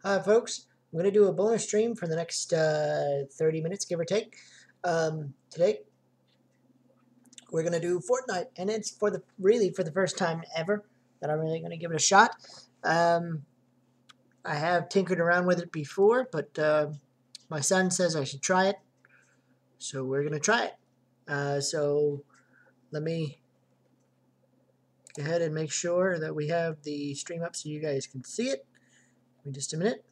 Hi, folks. I'm going to do a bonus stream for the next 30 minutes, give or take. Today, we're going to do Fortnite, and it's for the first time ever that I'm really going to give it a shot. I have tinkered around with it before, but my son says I should try it, so we're going to try it. So let me go ahead and make sure that we have the stream up so you guys can see it. Give me just a minute.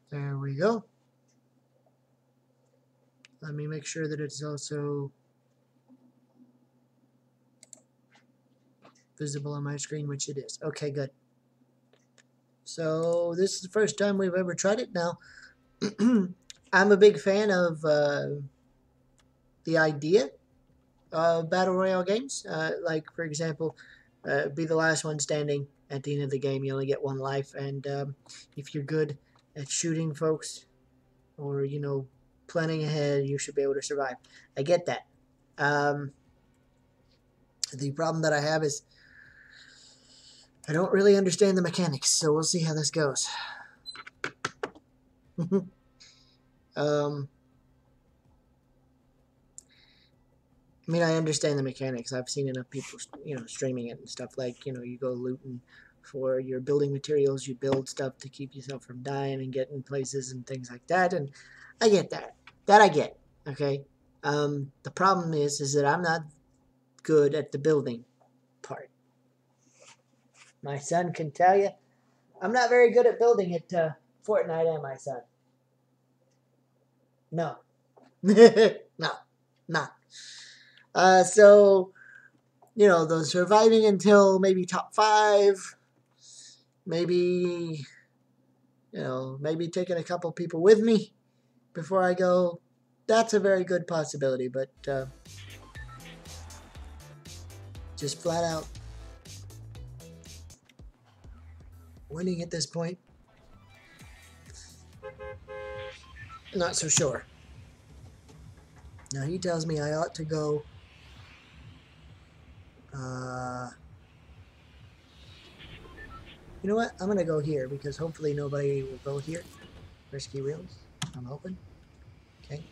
There we go. Let me make sure that it's also visible on my screen, which it is. Okay, good. So this is the first time we've ever tried it. Now, I'm a big fan of the idea of Battle Royale games. Like, for example, be the last one standing at the end of the game. You only get one life. And if you're good at shooting folks or, planning ahead, you should be able to survive. I get that. The problem that I have is I don't really understand the mechanics, so we'll see how this goes. I mean, I understand the mechanics. I've seen enough people, streaming it and stuff like, you go looting for your building materials, you build stuff to keep yourself from dying and getting places and things like that, and I get that. That I get, okay? The problem is that I'm not good at the building part. My son can tell you, I'm not very good at building at Fortnite, am I, son? No. No, not. So, the surviving until maybe top 5, maybe, maybe taking a couple people with me before I go, that's a very good possibility, but just flat out winning at this point, not so sure. Now he tells me I ought to go you know what? I'm going to go here because hopefully nobody will go here. Risky wheels. I'm hoping. Okay.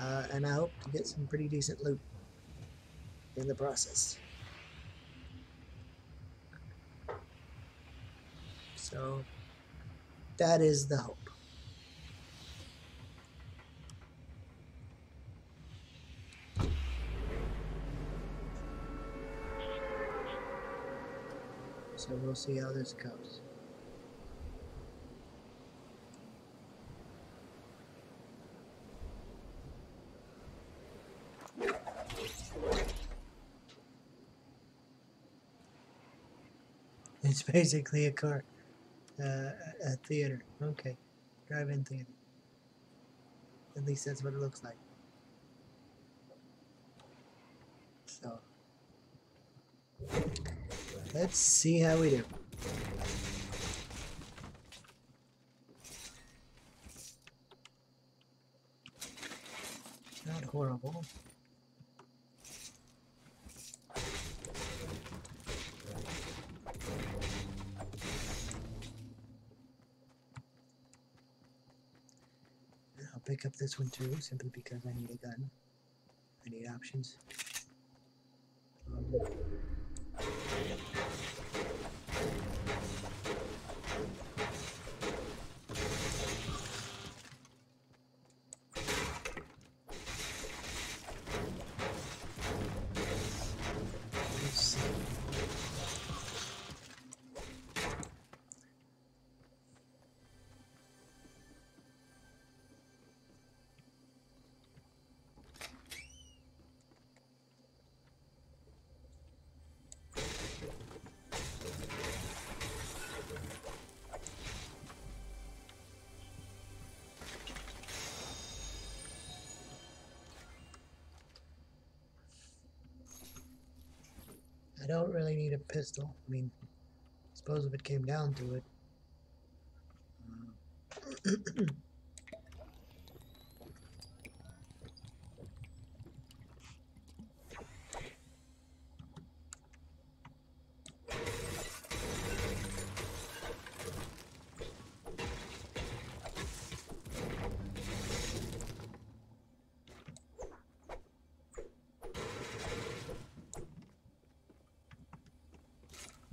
And I hope to get some pretty decent loot in the process. So that is the hope. So we'll see how this goes. It's basically a car, a theater. Okay, drive-in theater. At least that's what it looks like. So let's see how we do. Not horrible. I'll pick up this one too, simply because I need a gun. I need options. I don't really need a pistol. I mean, I suppose if it came down to it.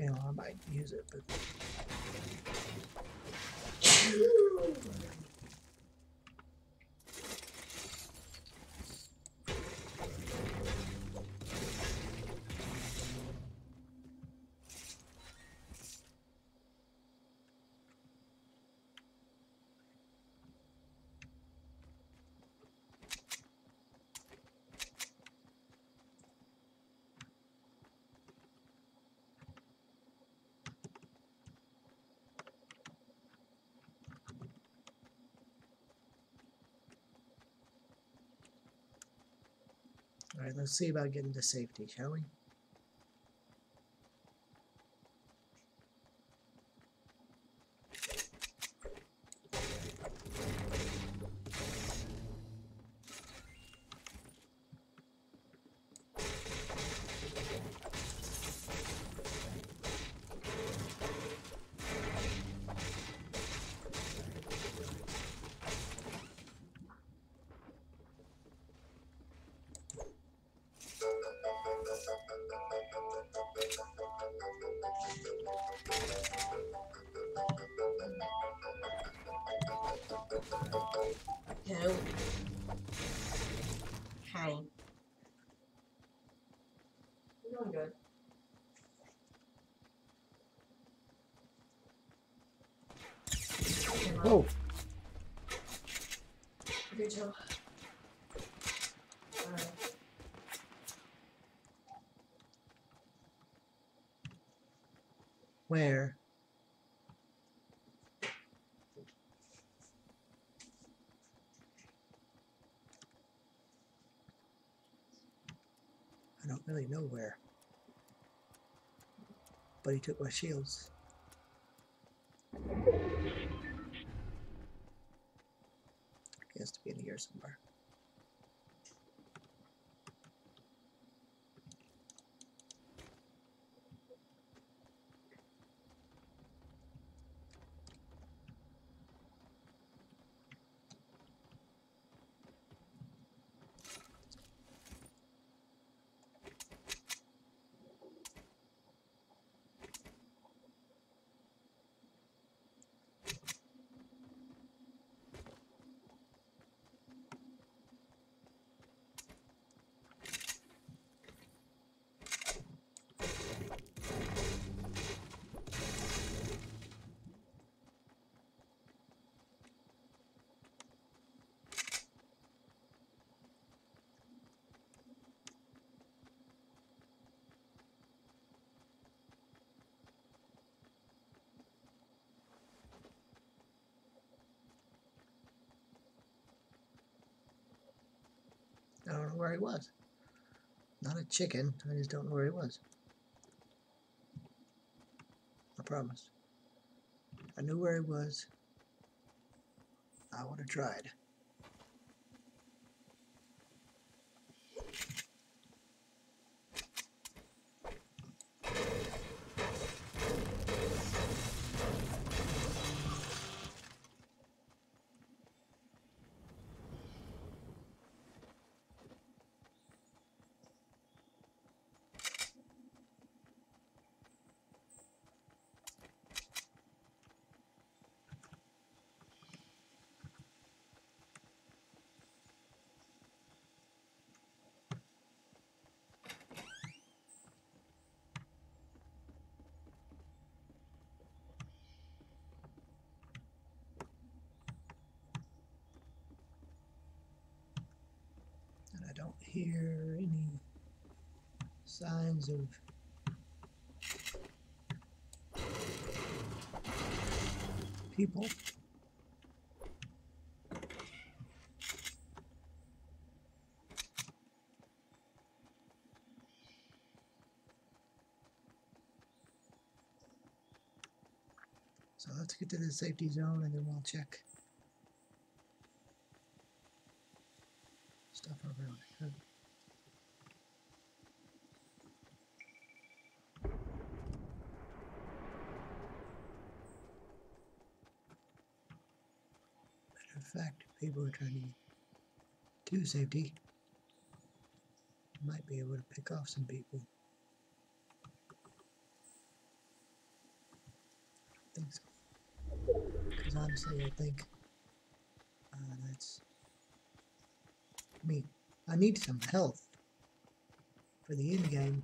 You know, I might use it, but all right, let's see about getting to safety, shall we? Who? Hi. You're doing good. Oh, Okay, chill. Alright. where? I don't really know where. But he took my shields. He has to be in here somewhere. I don't know where he was. Not a chicken. I just don't know where he was. I promise. I knew where he was. I would have tried. And I don't hear any signs of people. So let's get to the safety zone and then we'll check stuff around here. Matter of fact, if people are trying to get to safety, might be able to pick off some people. think so. Because honestly, I think that's me. I need some health for the end game.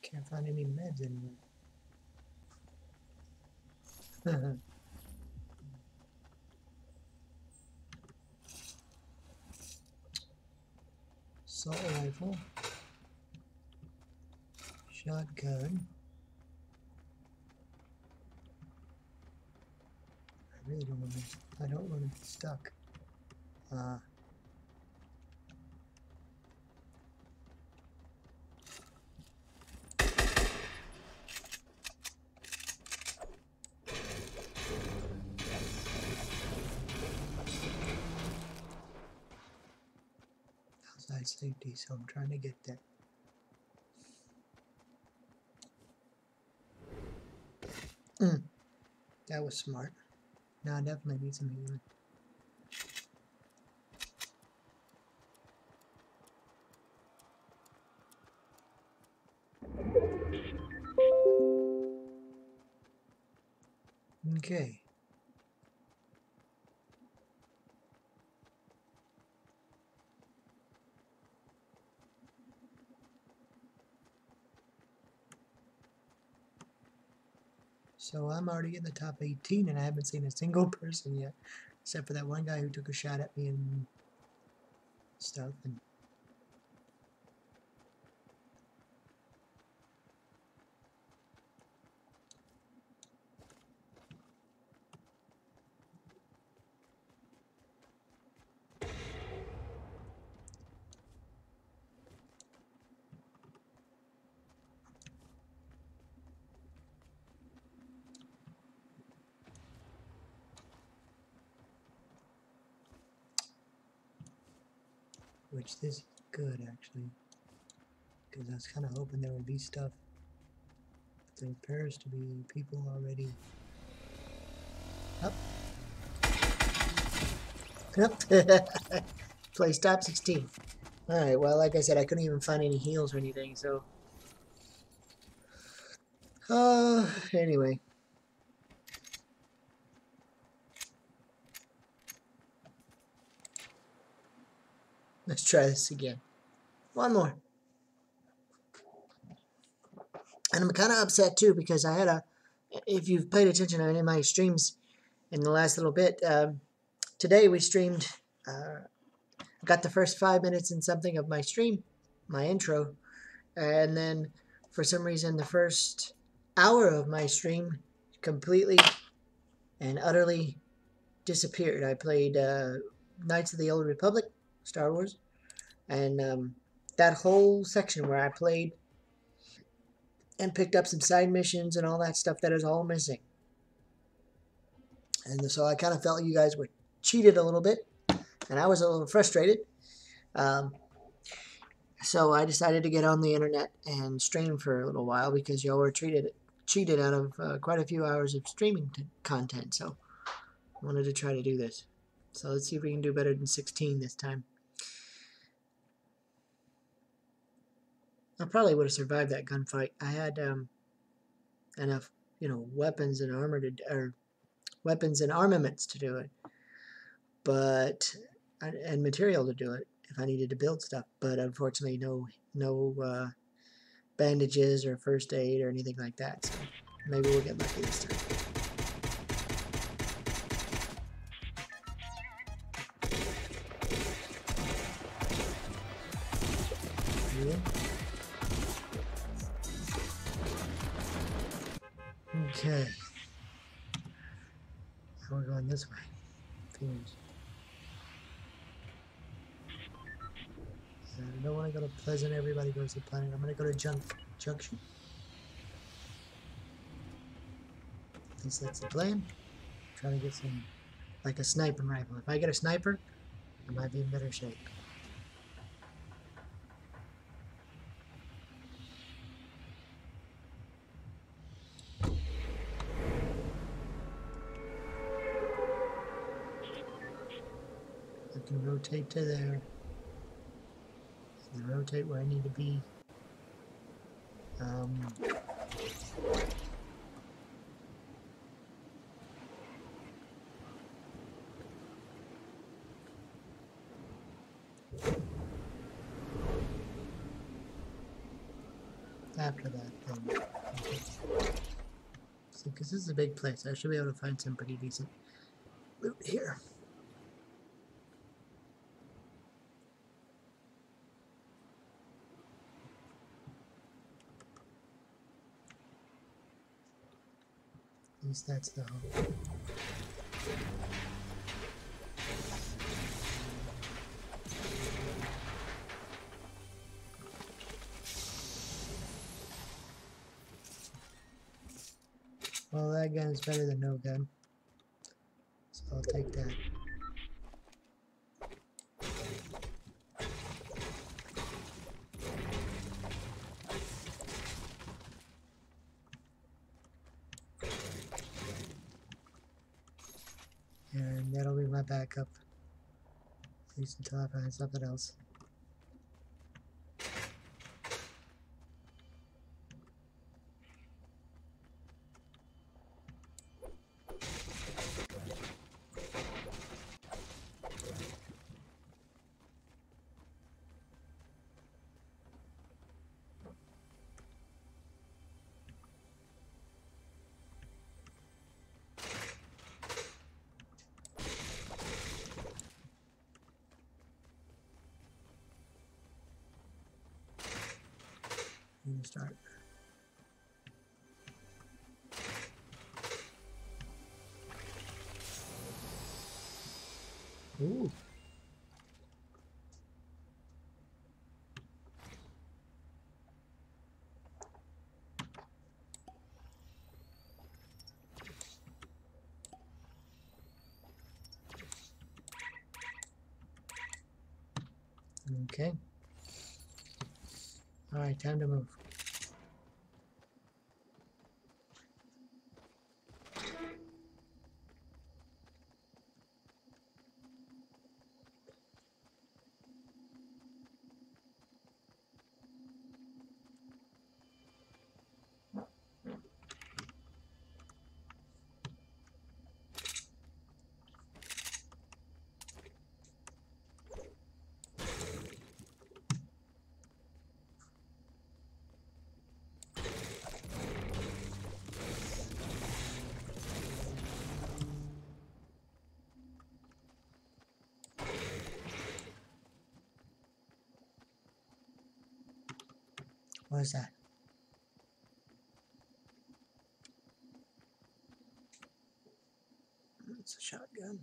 Can't find any meds anywhere. Assault rifle. Shotgun. I really don't want to. I don't want to be stuck. Outside safety, so I'm trying to get that. That was smart. Now I definitely need some healing. Okay. So I'm already in the top 18 and I haven't seen a single person yet. Except for that one guy who took a shot at me and stuff. And which this is good actually. Because I was kind of hoping there would be stuff. But there appears to be people already up. Play stop 16. Alright, well, like I said, I couldn't even find any heals or anything, so. Anyway. Let's try this again. One more. And I'm kind of upset too because I had if you've paid attention to any of my streams in the last little bit, today we streamed, got the first 5 minutes and something of my stream, my intro, and then for some reason the first hour of my stream completely and utterly disappeared. I played Knights of the Old Republic, Star Wars, and that whole section where I played and picked up some side missions and all that stuff, that is all missing. And so I kind of felt you guys were cheated a little bit, and I was a little frustrated. So I decided to get on the internet and stream for a little while because y'all were cheated out of quite a few hours of streaming content. So I wanted to try to do this. So let's see if we can do better than 16 this time. I probably would have survived that gunfight. I had enough, weapons and weapons and armaments to do it, but and material to do it if I needed to build stuff. But unfortunately, no bandages or first aid or anything like that. So maybe we'll get lucky this time. Yeah. Okay. Now we're going this way. Fingers. I don't want to go to Pleasant. Everybody goes to Planet. I'm going to go to Junction. At least that's the plan. Trying to get some, like a sniping rifle. If I get a sniper, I might be in better shape. I can rotate to there. And rotate where I need to be. After that, then. Okay. See, because this is a big place, I should be able to find some pretty decent loot here. At least that's the hope. Well, that gun is better than no gun, so I'll take that. And that'll be my backup, at least until I find something else. Start. Ooh. Okay. All right, time to move. What is that? It's a shotgun.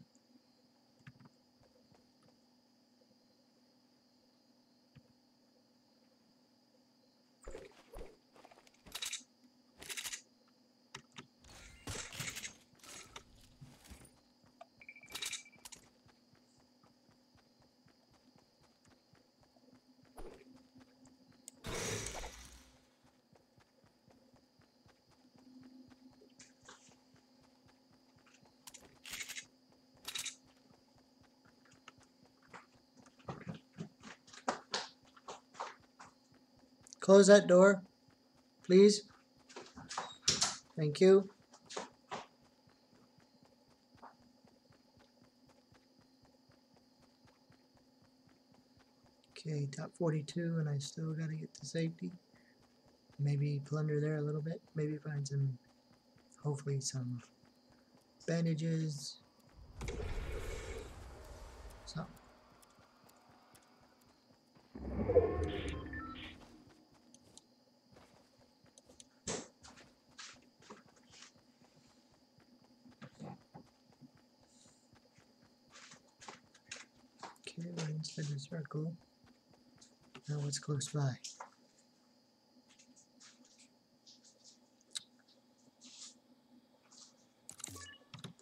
Close that door, please. Thank you. Okay, top 42, and I still gotta get to safety. Maybe plunder there a little bit. Maybe find some, hopefully some bandages. Something. Inside the circle. Now what's close by?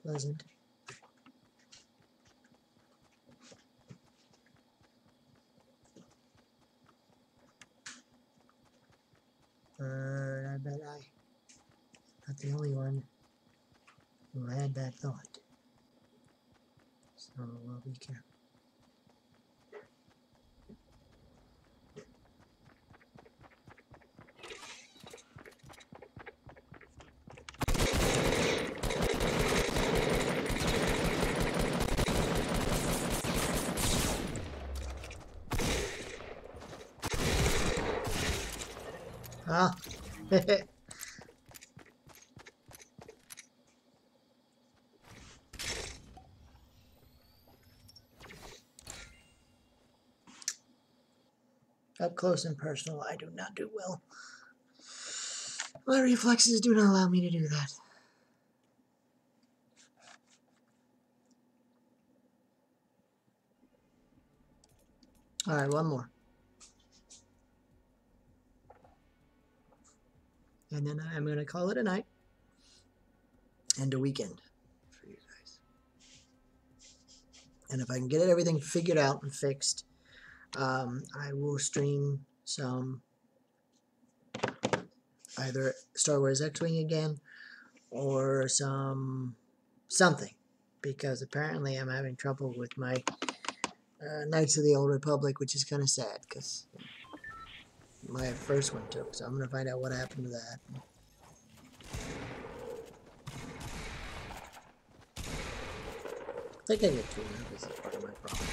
Pleasant. I bet I'm not the only one who had that thought. So we'll be careful. Ah, up close and personal, I do not do well. My reflexes do not allow me to do that. Alright, one more. And then I'm going to call it a night and a weekend for you guys. And if I can get everything figured out and fixed, I will stream some either Star Wars X-Wing again or something, because apparently I'm having trouble with my Knights of the Old Republic, which is kind of sad because my first one took. So I'm going to find out what happened to that. I think I get too nervous as part of my problem.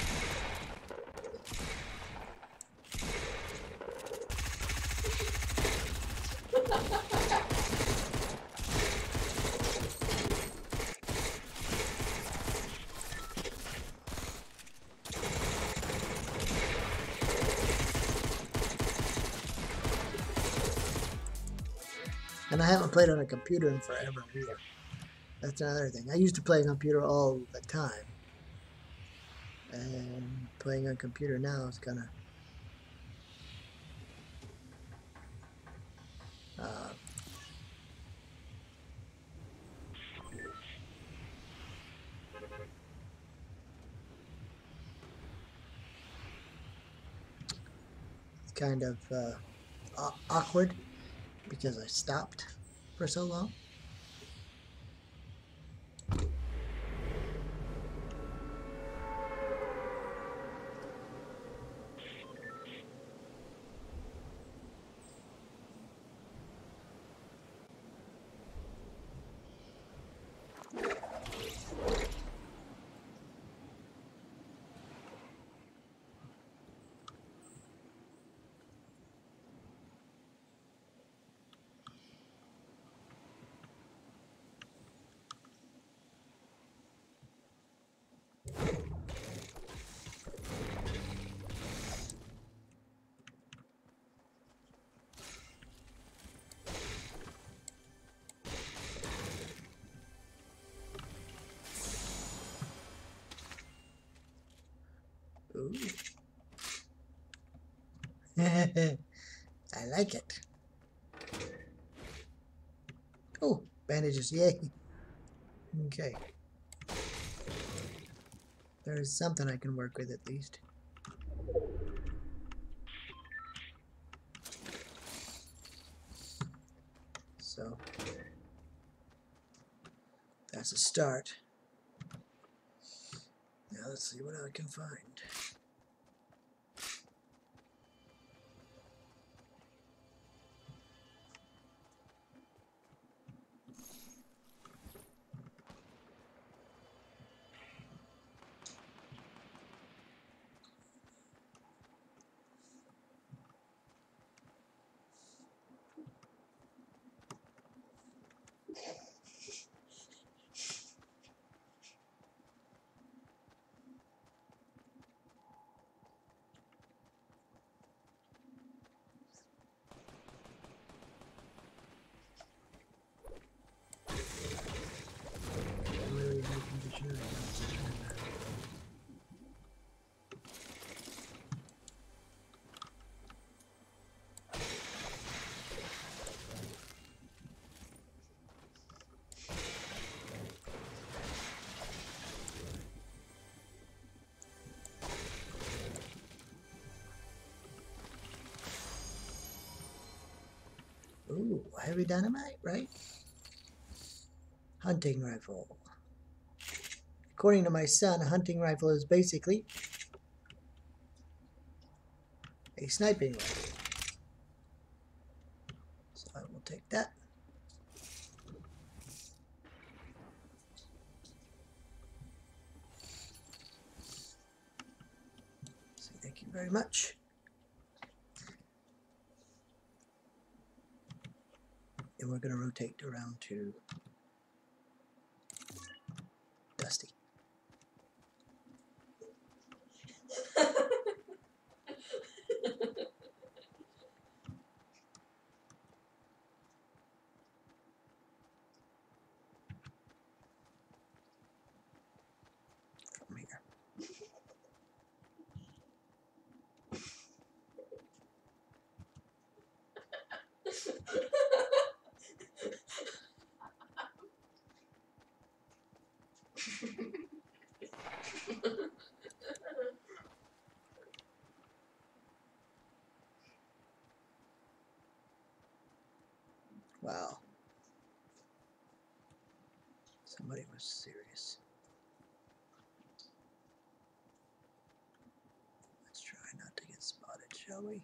And I haven't played on a computer in forever either. That's another thing. I used to play on a computer all the time. And playing on a computer now is kind of... kind of awkward because I stopped for so long. Ooh. I like it. Oh, bandages, yay. Okay. There is something I can work with at least. So, that's a start. Now let's see what I can find. heavy dynamite, right? Hunting rifle. According to my son, a hunting rifle is basically a sniping rifle. So I will take that. So thank you very much. And we're going to rotate around to Dusty. From here. Wow. Somebody was serious. Let's try not to get spotted, shall we?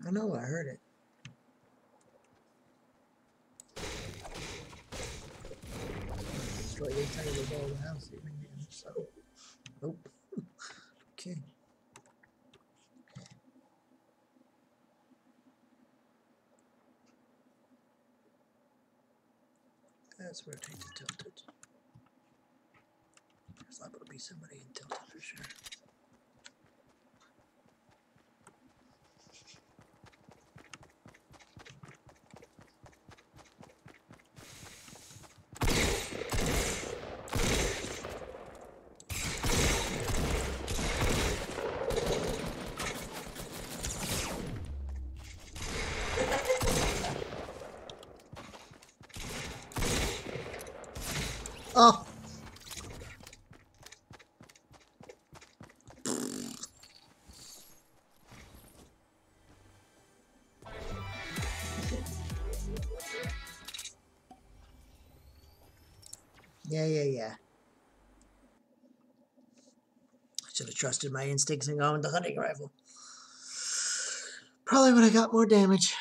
I know, I heard it. Destroy the inside of the wall of the house even again, so. Nope. Okay. Let's rotate to tilted. There's liable to be somebody in tilted for sure. Oh! Yeah. I should have trusted my instincts and gone with the hunting rifle. Probably would have got more damage.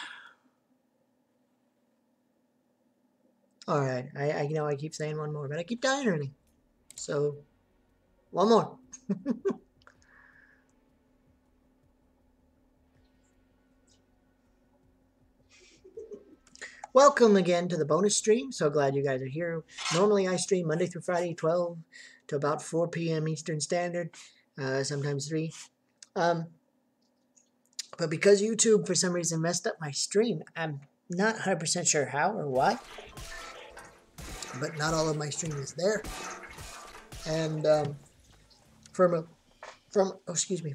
Alright, I know I keep saying one more, but I keep dying early. So, one more. Welcome again to the bonus stream. So glad you guys are here. Normally I stream Monday through Friday, 12 to about 4 p.m. Eastern Standard, sometimes 3. But because YouTube, for some reason, messed up my stream, I'm not 100% sure how or why. But not all of my stream is there. And from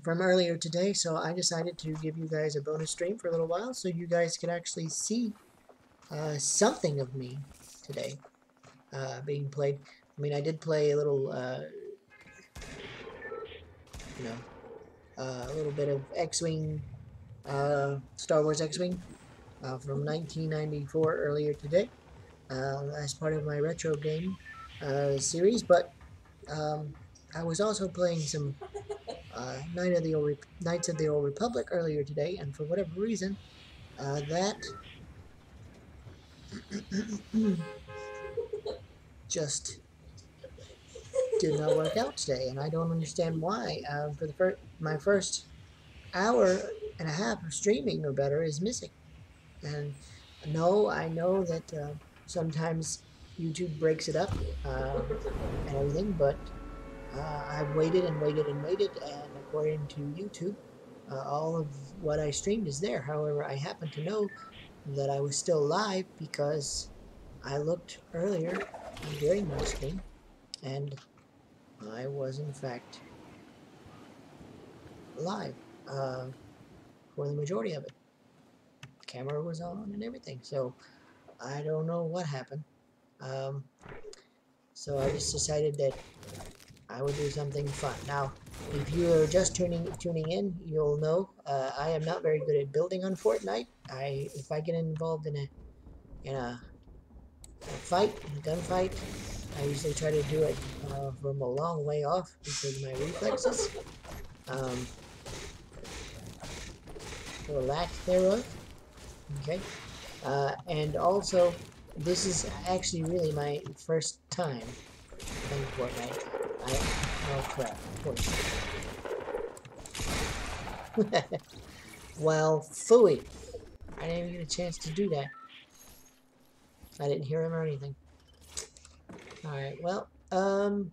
earlier today, so I decided to give you guys a bonus stream for a little while so you guys could actually see something of me today being played. I mean, I did play a little, a little bit of X-Wing, Star Wars X-Wing, from 1994 earlier today as part of my retro game series, but I was also playing some Knights of the Old Republic earlier today, and for whatever reason, that just did not work out today, and I don't understand why. For the my first hour and a half of streaming or better is missing, and no, I know that sometimes YouTube breaks it up and everything, but I've waited and waited and waited, and according to YouTube, all of what I streamed is there. However, I happen to know that I was still live because I looked earlier during my stream, and I was in fact live for the majority of it. Camera was on and everything, so I don't know what happened. Um, so I just decided that I would do something fun. Now, if you are just tuning in, you'll know I am not very good at building on Fortnite. If I get involved in a fight, in a gunfight, I usually try to do it from a long way off because of my reflexes, um, or lack thereof. Okay, and also this is actually really my first time playing Fortnite. Oh crap! Of course. Well, phooey. I didn't even get a chance to do that. I didn't hear him or anything. Alright, well, one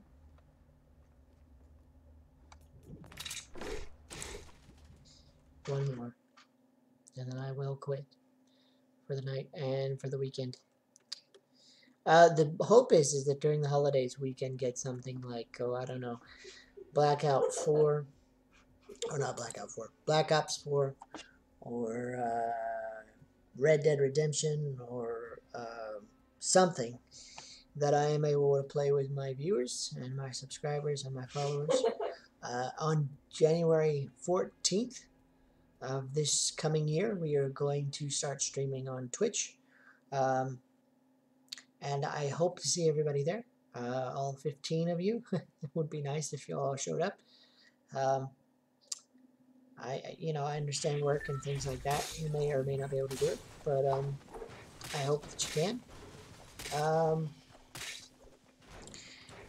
more. And then I will quit for the night and for the weekend. The hope is that during the holidays we can get something like, oh, I don't know, Blackout 4, or not Blackout 4, Black Ops 4, or Red Dead Redemption, or something that I am able to play with my viewers and my subscribers and my followers. On January 14th of this coming year, we are going to start streaming on Twitch. And I hope to see everybody there. All 15 of you. It would be nice if you all showed up. I understand work and things like that. You may or may not be able to do it, but I hope that you can.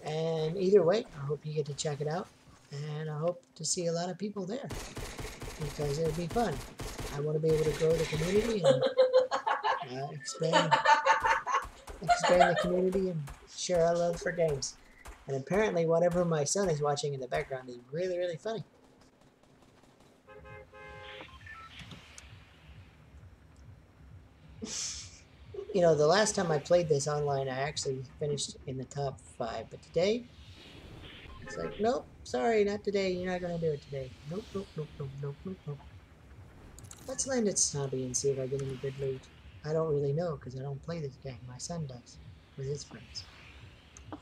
And either way, I hope you get to check it out, and I hope to see a lot of people there because it'll be fun. I want to be able to grow the community and expand the community and share our love for games. And apparently, whatever my son is watching in the background is really, really funny. You know, the last time I played this online, I actually finished in the top 5. But today, it's like, nope, sorry, not today. You're not going to do it today. Nope, nope, nope, nope, nope, nope, nope. Let's land at Snobby and see if I get any good loot. I don't really know because I don't play this game. My son does with his friends.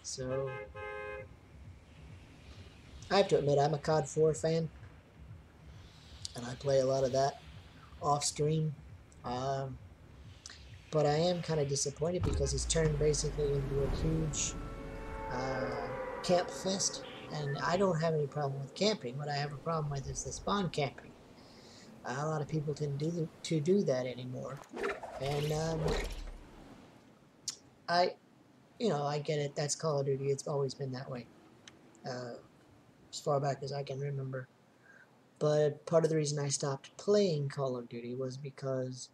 So, I have to admit, I'm a COD 4 fan. And I play a lot of that off stream. But I am kind of disappointed because it's turned basically into a huge camp fest. And I don't have any problem with camping. What I have a problem with is the spawn camping. A lot of people tend to do that anymore. And I get it. That's Call of Duty. It's always been that way. As far back as I can remember. But part of the reason I stopped playing Call of Duty was because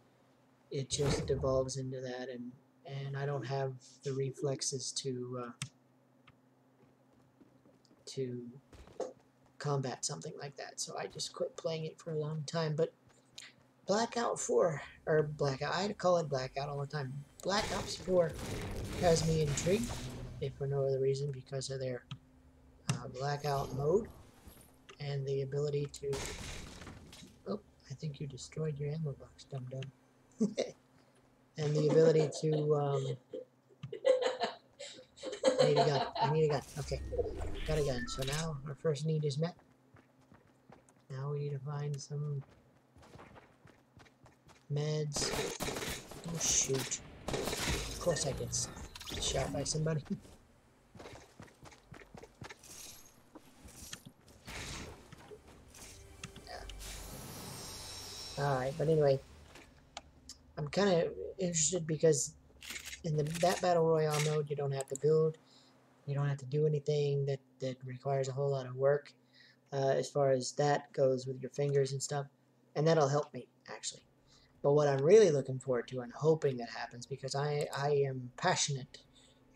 it just devolves into that, and I don't have the reflexes to combat something like that. So I just quit playing it for a long time. But Blackout 4, or Blackout, I call it Blackout all the time. Black Ops 4 has me intrigued, if for no other reason, because of their Blackout mode and the ability to... Oh, I think you destroyed your ammo box, dum-dum. And the ability to... I need a gun. I need a gun. Okay. Got a gun. So now our first need is met. Now we need to find some Meds. Oh, shoot. Of course I get shot by somebody. Alright, but anyway, I'm kind of interested because in that Battle Royale mode, you don't have to build. You don't have to do anything that requires a whole lot of work as far as that goes with your fingers and stuff. And that'll help me, actually. But what I'm really looking forward to and hoping that happens, because I am passionate,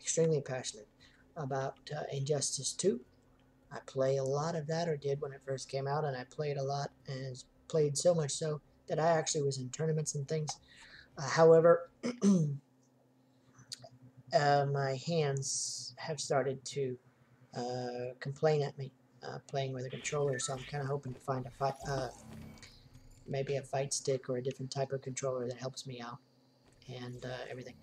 extremely passionate, about Injustice 2. I play a lot of that, or did when it first came out, and I played a lot, and played so much so that I actually was in tournaments and things. However, my hands have started to complain at me playing with a controller, so I'm kind of hoping to find a fight, maybe a fight stick or a different type of controller that helps me out and everything.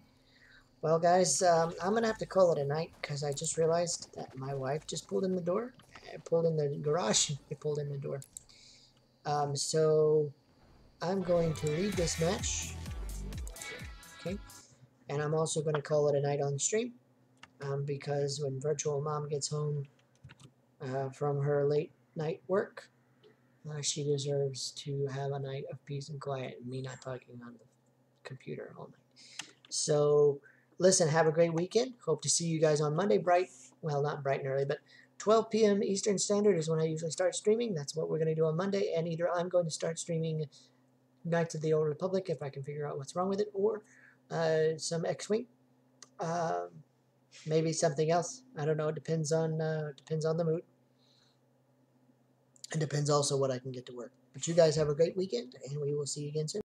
Well, guys, I'm going to have to call it a night because I just realized that my wife just pulled in the door. Pulled in the garage. They pulled in the door. So I'm going to leave this match. Okay. And I'm also going to call it a night on stream because when Virtual Mom gets home from her late night work, she deserves to have a night of peace and quiet and me not talking on the computer all night. So, listen, have a great weekend. Hope to see you guys on Monday, well, not bright and early, but 12 p.m. Eastern Standard is when I usually start streaming. That's what we're going to do on Monday, and either I'm going to start streaming Knights of the Old Republic if I can figure out what's wrong with it, or some X-Wing. Maybe something else. I don't know. It depends on the mood. It depends also what I can get to work. But you guys have a great weekend, and we will see you again soon.